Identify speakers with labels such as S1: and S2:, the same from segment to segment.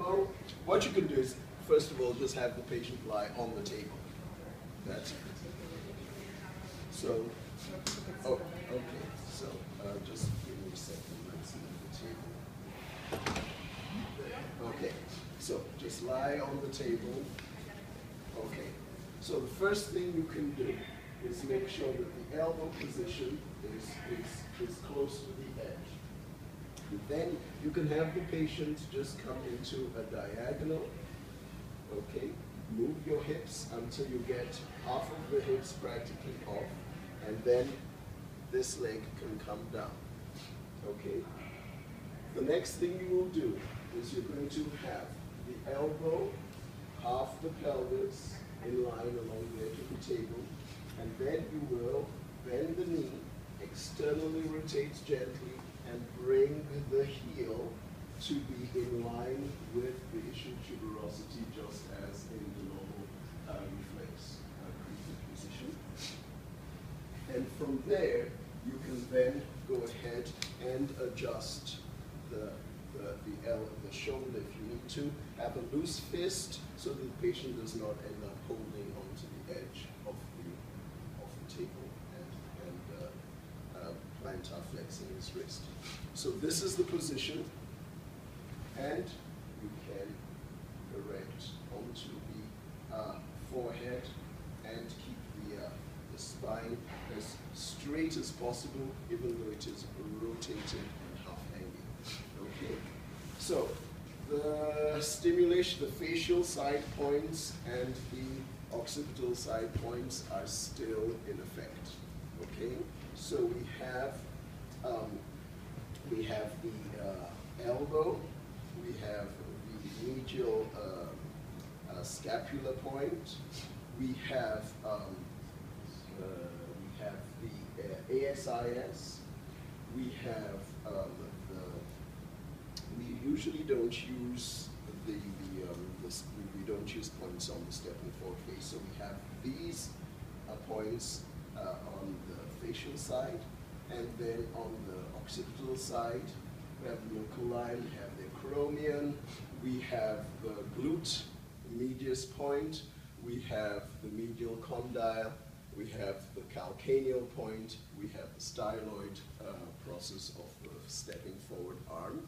S1: elbow, what you can do is, first of all, just have the patient lie on the table. That's it. So, oh, okay. So, just give me a second. Let's see the table. Okay. So, just lie on the table. Okay. So, the first thing you can do is make sure that the elbow position is close to the edge. And then you can have the patient just come into a diagonal. Okay. Move your hips until you get half of the hips practically off, and then this leg can come down. Okay? The next thing you will do is you're going to have the elbow, half the pelvis in line along the edge of the table, and then you will bend the knee, externally rotate gently, and bring the heel to be in line with the ischial tuberosity, just as in the normal reflex position. And from there, you can then go ahead and adjust the shoulder if you need to. Have a loose fist so that the patient does not end up holding onto the edge of the table and plantar flexing his wrist. So this is the position. And you can erect onto the forehead and keep the spine as straight as possible, even though it is rotated and half hanging. Okay. So the stimulation, the facial side points and the occipital side points are still in effect. Okay. So we have the elbow. We have the medial scapular point. We have the ASIS. We have we usually don't use we don't use points on the stepping forward face. So we have these points on the facial side, and then on the occipital side, we have the nuchal line, we have the acromion, we have the glute medius point, we have the medial condyle, we have the calcaneal point, we have the styloid process of the stepping forward arm.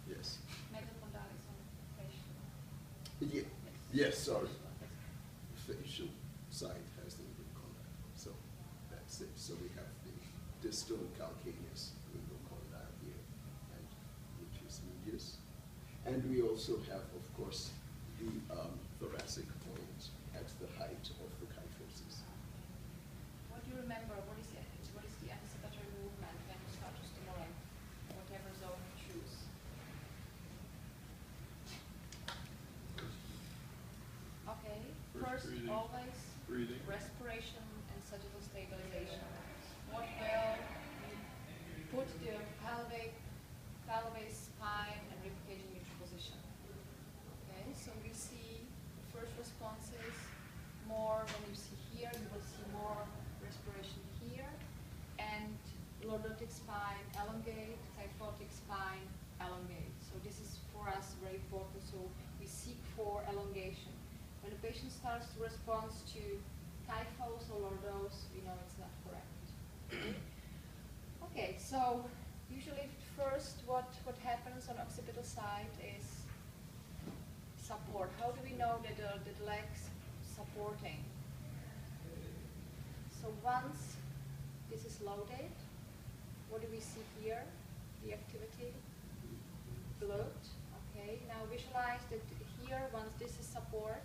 S1: Yes?
S2: Medial condyle is on the facial.
S1: Yeah. Yes, sorry. Facial side has the medial condyle. So that's it. So we have the distal calcaneus medial condyle here and gluteus medius. And we also have, of course, the thoracic point at the height of the kyphosis.
S2: What do you remember? What is the anticipatory movement when you start to stimulate whatever zone you choose? Okay. First
S3: breathing.
S2: Always
S3: Breathing.
S2: respiration and sagittal stabilization. What will you put the pelvic, spine, and ribcage in each position? Okay, so you see the first responses more when you see here, you will see more respiration here, and lordotic spine elongate, kyphotic spine elongate. So this is for us very important, so we seek for elongation. When a patient starts to respond to kyphos or lordos, we know it's not correct. Okay, so usually first what happens on occipital side is support. How do we know that the legs supporting? So once this is loaded, what do we see here? The activity, glute. Okay, now visualize that here, once this is support,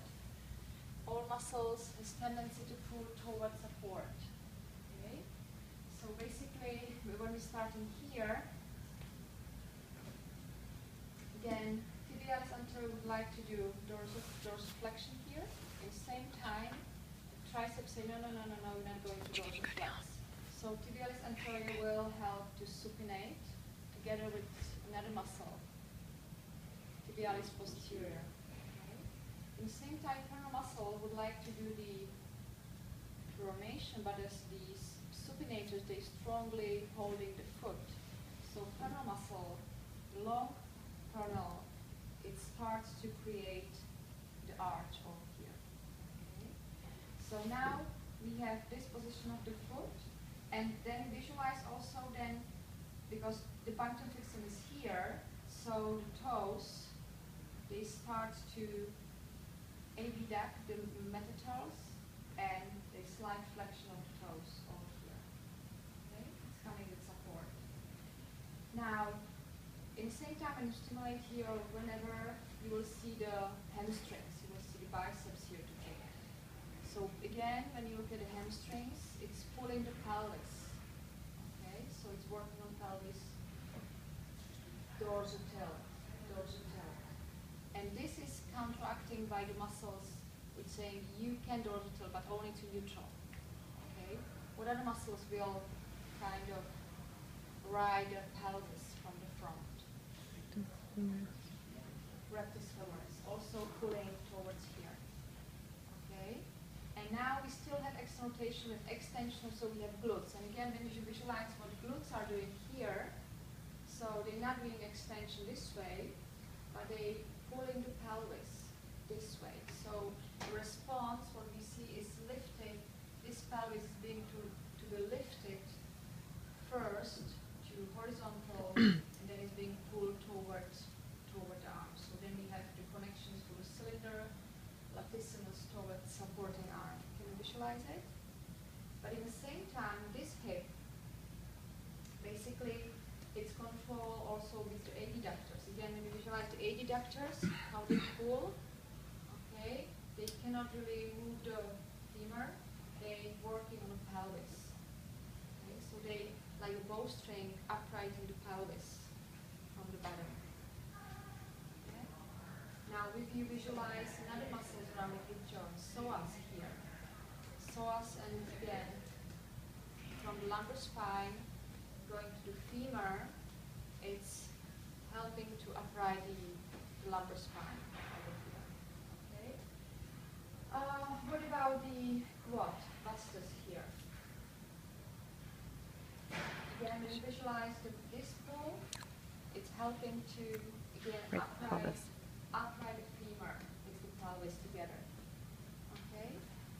S2: all muscles has tendency to pull towards support. Okay, so basically when we start in here, again, tibialis anterior would like to do dorsiflexion here. At the same time, triceps say, no, we're not going to dorsiflex. So tibialis anterior will help to supinate together with another muscle, tibialis posterior. Okay. At the same time, femoral muscle would like to do the pronation, but as these supinators, they strongly holding the foot. So femoral muscle, long pronal, it's starts to create the arch over here. Okay. So now we have this position of the foot, and then visualize also then, because the punctum fixum is here, so the toes, they start to abduct the metatarsals, and they slight flexion of the toes over here. Okay, it's coming with support. Now, in the same time, when you stimulate here, or whenever, you will see the hamstrings, you will see the biceps here to kick. So again, when you look at the hamstrings, it's pulling the pelvis. Okay, so it's working on pelvis, dorsal. And this is counteracting by the muscles which saying you can dorsal, but only to neutral. Okay, what other muscles will kind of ride the pelvis from the front? Rectus femoris, also pulling towards here. Okay, and now we still have external rotation with extension, so we have glutes. And again, when you visualize what glutes are doing here, so they're not doing extension this way, but they pulling the pelvis this way. So the response, what we see is lifting. This pelvis is being to be lifted first to horizontal, and then it's being pulled toward the arm. So then we have the connections to the cylinder, latissimus toward supporting arm. Can you visualize it? But in the same time, this hip, basically, it's controlled also with the adductors. Again, when you visualize the adductors, how they pull, okay, they cannot really move the femur, they working on the pelvis. Okay, so they, like a bowstring, uprighting the pelvis from the bottom. Okay. Now, if you visualize another muscles around the hip joint, psoas here. Psoas, and again, from the lumbar spine, going to the femur, it's helping to upright the lumbar spine over here. Okay. What about the quad, vastus here? Again, when you visualize this pull, it's helping to again upright the femur with the pelvis together. Okay,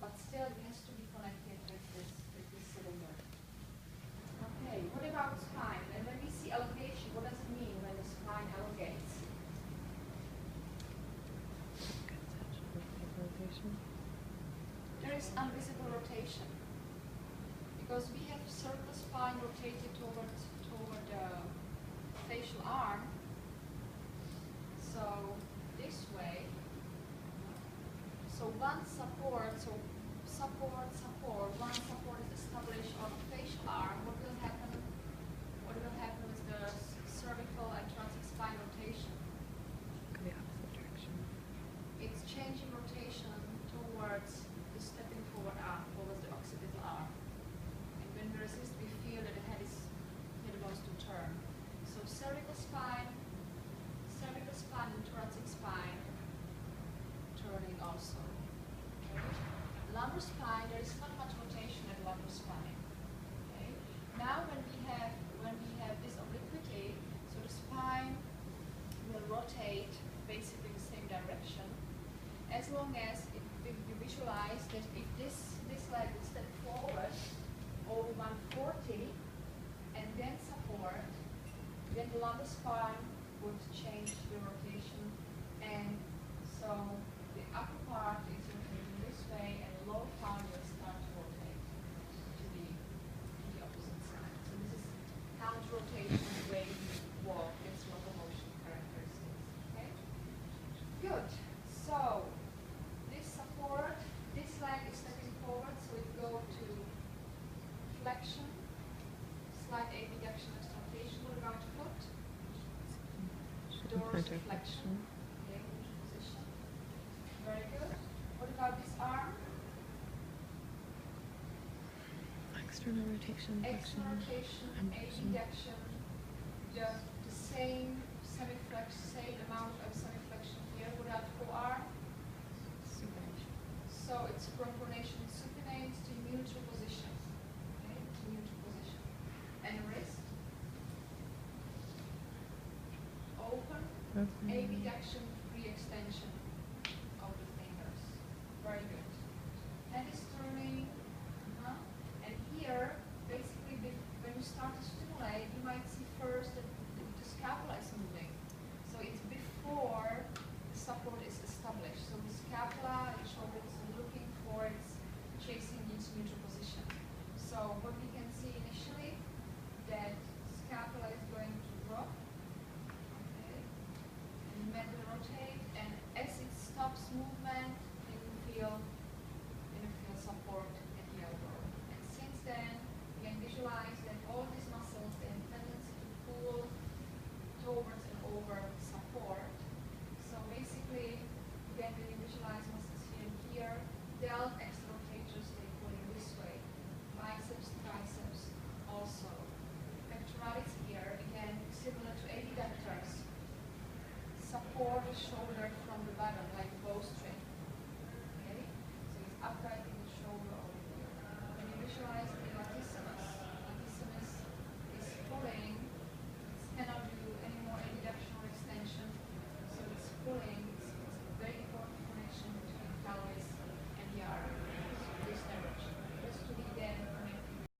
S2: but still it has to be connected with this cylinder. Okay, what about spine? And when we see elongation, what does it mean when the spine elongates? There is invisible rotation. Because we have cervical spine rotated toward the facial arm. So this way. So one support, one support is established on the facial arm. What will happen? What will happen is the cervical and thoracic spine rotation.
S3: The opposite direction.
S2: It's changing rotation towards the stepping forward arm, towards the occipital arm. And when we resist, we feel that the head wants to turn. So cervical spine and thoracic spine turning also. Okay. Lumbar spine, there is not much rotation at lumbar spine. Okay. Now when we have this obliquity, so the spine will rotate basically the same direction, as long as if you visualize that if this leg would step forward over 140 and then support, then the lumbar spine would change the rotation, and so the upper part is rotating this way and the lower part will start to rotate to the opposite side. So this is counter-rotation, the way you walk, it's locomotion characteristics. Okay? Good. So this support, this leg is stepping forward, so it go to flexion, slight abduction, extension. What about foot? Dorsal flexion. Okay, position. Very good. What about this arm?
S3: External rotation.
S2: External rotation, abduction. The same semiflex, same amount of semiflexion here. What about forearm?
S3: Supination.
S2: So it's pronation supinates to neutral position. Okay, to neutral position. And wrist? Open, abduction, free rotate, and as it stops movement, you feel support at the elbow. And since then, you can visualize that all these muscles, they have tendency to pull towards and over support. So basically, again, when you visualize muscles here and here, delt extrorotators, they pull in this way. Biceps, triceps also. Pectoralis here, again, similar to adductors, support the shoulder from the bottom, like